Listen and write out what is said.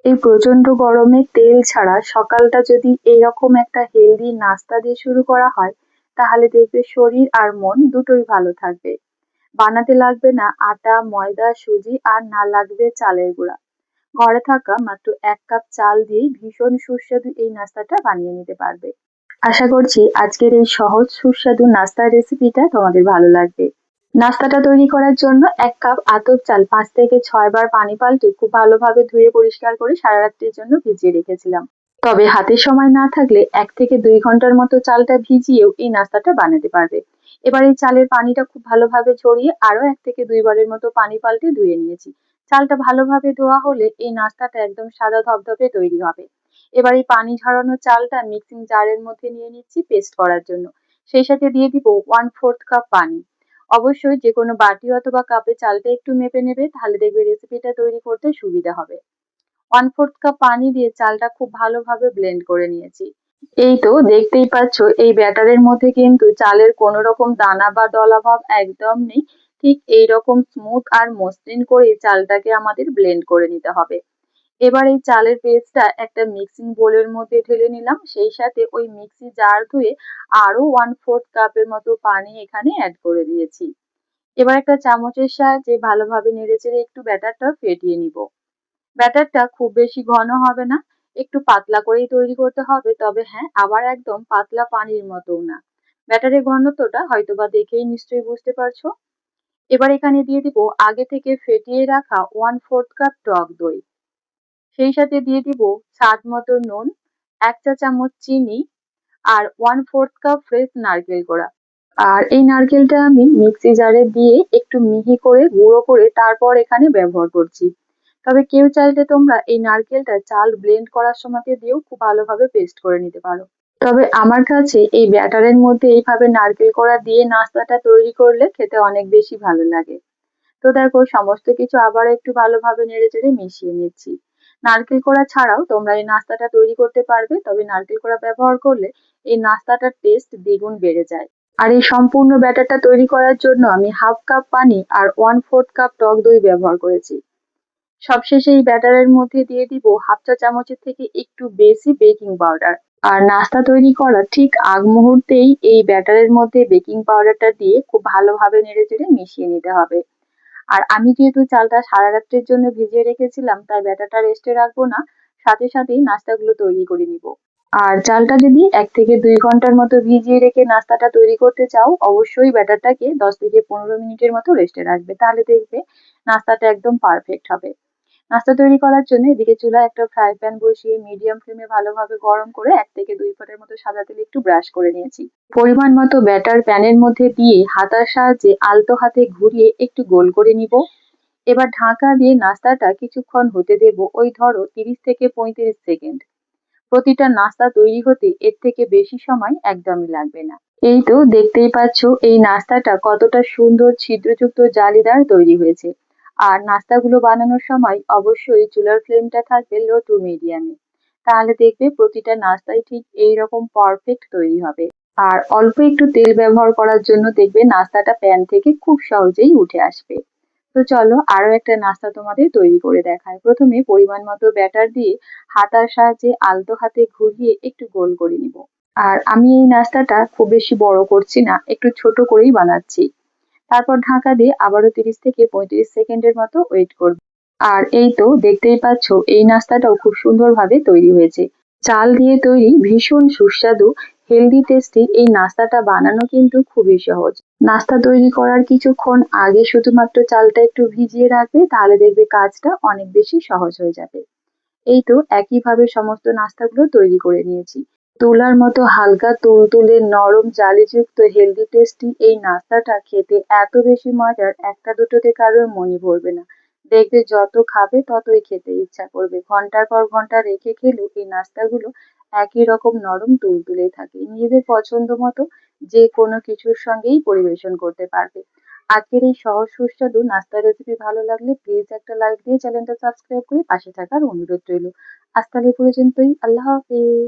এই প্রচন্ড গরমে তেল ছাড়া সকালটা যদি এরকম একটা হেলদি নাস্তা দিয়ে শুরু করা হয়, তাহলে দেখবে শরীর আর মন দুটোই ভালো থাকবে। বানাতে লাগবে না আটা, ময়দা, সুজি আর না লাগবে চালের গুঁড়া। ঘরে থাকা মাত্র ১ কাপ চাল দিয়েই ভীষণ সুস্বাদু এই নাস্তাটা বানিয়ে নিতে পারবে। আশা করছি আজকের এই সহজ সুস্বাদু নাস্তার রেসিপিটা তোমাদের ভালো লাগবে। নাস্তাটা তৈরি করার জন্য ১ কাপ আতপ চাল ৫ থেকে ৬ বার পানি পাল্টে খুব ভালোভাবে ধুয়ে পরিষ্কার করে সারা রাত্রির জন্য ভিজিয়ে রেখেছিলাম। তবে হাতে সময় না থাকলে ১ থেকে ২ ঘন্টার মতো চালটা ভিজিয়েও এই নাস্তাটা বানাতে পারবে। এবার এই চালের পানিটা খুব ভালোভাবে ঝরিয়ে আরো ১ থেকে ২ বারের মতো পানি পাল্টে ধুয়ে নিয়েছি। চালটা ভালোভাবে ধোয়া হলে এই নাস্তাটা একদম সাদা ধবধবে তৈরি হবে। এবার এই পানি ঝরানো চালটা মিক্সিং জারের মধ্যে নিয়ে নিচ্ছি পেস্ট করার জন্য। সেই সাথে দিয়ে দিব 1/4 কাপ পানি। অবশ্যই যেকোনো বাটি অথবা কাপে চালটা একটু মেপে নেবে, তাহলে দেখবে রেসিপিটা তৈরি করতে সুবিধা হবে। 1/4 কাপ পানি দিয়ে চালটা খুব ভালোভাবে ব্লেন্ড করে নিয়েছি। এই তো দেখতেই পাচ্ছ এই ব্যাটারের মধ্যে কিন্তু চালের কোনো রকম দানা বা দলাভাব একদম নেই। ঠিক এইরকম স্মুথ আর মসৃণ করে চালটাকে আমাদের ব্লেন্ড করে নিতে হবে। এবার এই চালের পেস্টটা একটা মিক্সিং বোলের মধ্যে ঢেলে নিলাম, সেই সাথে ওই মিক্সি জার ধুয়ে আরো 1/4 কাপের মতো পানি এখানে অ্যাড করে দিয়েছি। এবার একটা চামচের সাহায্যে ভালোভাবে নেড়েচেড়ে একটু ব্যাটারটা ফেটিয়ে নিব। ব্যাটারটা খুব বেশি ঘন হবে না, একটু পাতলা করেই তৈরি করতে হবে, তবে হ্যাঁ আবার একদম পাতলা পানির মতোও না। ব্যাটারের ঘনত্বটা হয়তোবা দেখেই নিশ্চয়ই বুঝতে পারছো। এবার এখানে দিয়ে দিব আগে থেকে ফেটিয়ে রাখা 1/4 কাপ টক দই। সেই সাথে দিয়ে দিব স্বাদ মতো নুন, ১ চা চামচ চিনি আর 1/4 কাপ ফ্রেশ নারকেল কোড়া। আর এই নারকেলটা আমি মিক্সি জারে দিয়ে একটু মিহি করে গুঁড়ো করে তারপর এখানে ব্যবহার করছি। তবে কেউ চাইলে তোমরা এই নারকেলটা চাল ব্লেন্ড করার সময়তে দিয়েও খুব ভালোভাবে পেস্ট করে নিতে পারো। তবে আমার কাছে এই ব্যাটারের মধ্যে এইভাবে নারকেল কোড়া দিয়ে নাস্তাটা তৈরি করলে খেতে অনেক বেশি ভালো লাগে। তো দেখো সমস্ত কিছু আবার একটু ভালোভাবে নেড়েচেড়ে মিশিয়ে নিচ্ছি। নারকেল কোড়া ছাড়াও তোমরা এই নাস্তাটা তৈরি করতে পারবে, তবে নারকেল কোড়া ব্যবহার করলে এই নাস্তাটার টেস্ট দ্বিগুণ বেড়ে যায়। আর এই সম্পূর্ণ ব্যাটারটা তৈরি করার জন্য আমি 1/2 কাপ পানি আর 1/4 কাপ টক দই ব্যবহার করেছি। সবশেষে এই ব্যাটারের মধ্যে দিয়ে দিব 1/2 চা চামচের থেকে একটু বেশি বেকিং পাউডার। আর নাস্তা তৈরি করার ঠিক আগ মুহূর্তেই এই ব্যাটারের মধ্যে বেকিং পাউডারটা দিয়ে খুব ভালোভাবে নেড়েচেড়ে মিশিয়ে নিতে হবে। আর আমি যেহেতু চালটা সারা রাত্রের জন্য ভিজিয়ে রেখেছিলাম, তাই ব্যাটারটা রেস্টে রাখবো না, সাথে সাথেই নাস্তাগুলো তৈরি করে নিব। আর চালটা যদি ১ থেকে ২ ঘন্টার মতো ভিজিয়ে রেখে নাস্তাটা তৈরি করতে চাও, অবশ্যই ব্যাটারটাকে ১০ থেকে ১৫ মিনিটের মতো রেস্টে রাখবে, তাহলে দেখবে নাস্তাটা একদম পারফেক্ট হবে। নাস্তা তৈরি করার জন্য এদিকে চুলায় একটা ফ্রাই প্যান বসিয়ে মিডিয়াম ফ্লেমে ভালোভাবে গরম করে ১ থেকে ২ ফোঁটার মতো সাদা তেল একটু ব্রাশ করে নিয়েছি। পরিমাণ মতো ব্যাটার প্যানের মধ্যে দিয়ে হাতার সাহায্যে আলতো হাতে ঘুরিয়ে একটু গোল করে নিব। এবার ঢাকা দিয়ে নাস্তাটা কিছুক্ষণ হতে দেব, ওই ধরো ৩০ থেকে ৩৫ সেকেন্ড। প্রতিটা নাস্তা তৈরি হতে এর থেকে বেশি সময় একদমই লাগবে না। এই তো দেখতেই পাচ্ছ এই নাস্তাটা কতটা সুন্দর ছিদ্রযুক্ত জালিদার তৈরি হয়েছে। আর নাস্তাগুলো বানানোর সময় অবশ্যই চুলার ফ্লেমটা থাকবে লো টু মিডিয়ামে, তাহলে দেখবে প্রতিটা নাস্তাই ঠিক এইরকম পারফেক্ট তৈরি হবে। আর অল্প একটু তেল ব্যবহার করার জন্য দেখবে নাস্তাটা প্যান থেকে খুব সহজেই উঠে আসবে। তো চলো আরো একটা নাস্তা তোমাদের তৈরি করে দেখাই। প্রথমে পরিমাণ মতো ব্যাটার দিয়ে হাতার সাহায্যে আলতো হাতে ঘুরিয়ে একটু গোল করে নিব। আর আমি এই নাস্তাটা খুব বেশি বড় করছি না, একটু ছোট করেই বানাচ্ছি। তারপর ঢাকা দিয়ে আবারও ৩০ থেকে ৩৫ সেকেন্ডের মতো ওয়েট করব। আর এই তো দেখতেই পাচ্ছ এই নাস্তাটাও খুব সুন্দরভাবে তৈরি হয়েছে। চাল দিয়ে তৈরি ভীষণ সুস্বাদু হেলদি টেস্টি এই নাস্তাটা বানানো কিন্তু খুবই সহজ। নাস্তা তৈরি করার কিছুক্ষণ আগে শুধুমাত্র চালটা একটু ভিজিয়ে রাখবে, তাহলে দেখবে কাজটা অনেক বেশি সহজ হয়ে যাবে। এই তো একইভাবে সমস্ত নাস্তাগুলো তৈরি করে নিয়েছি। তুলার মতো হালকা তুলতুলে নরম জালিযুক্ত হেলদি টেস্টি এই নাস্তাটা খেতে এত বেশি মজার, একটা দুটোতে কারোর মনই ভরবে না। দেখবে যত খাবে ততই খেতে ইচ্ছা করবে। ঘন্টার পর ঘন্টা রেখে খেলেও এই নাস্তাগুলো একই রকম নরম তুলতুলেই থাকে। নিজেদের পছন্দ মতো যে কোনো কিছুর সঙ্গেই পরিবেশন করতে পারবে। আজকের এই সহজ সুস্বাদু নাস্তার রেসিপি ভালো লাগলে প্লিজ একটা লাইক দিয়ে চ্যানেলটা সাবস্ক্রাইব করে পাশে থাকার অনুরোধ রইল। আজ তাহলে এ পর্যন্তই। আল্লাহ হাফেজ।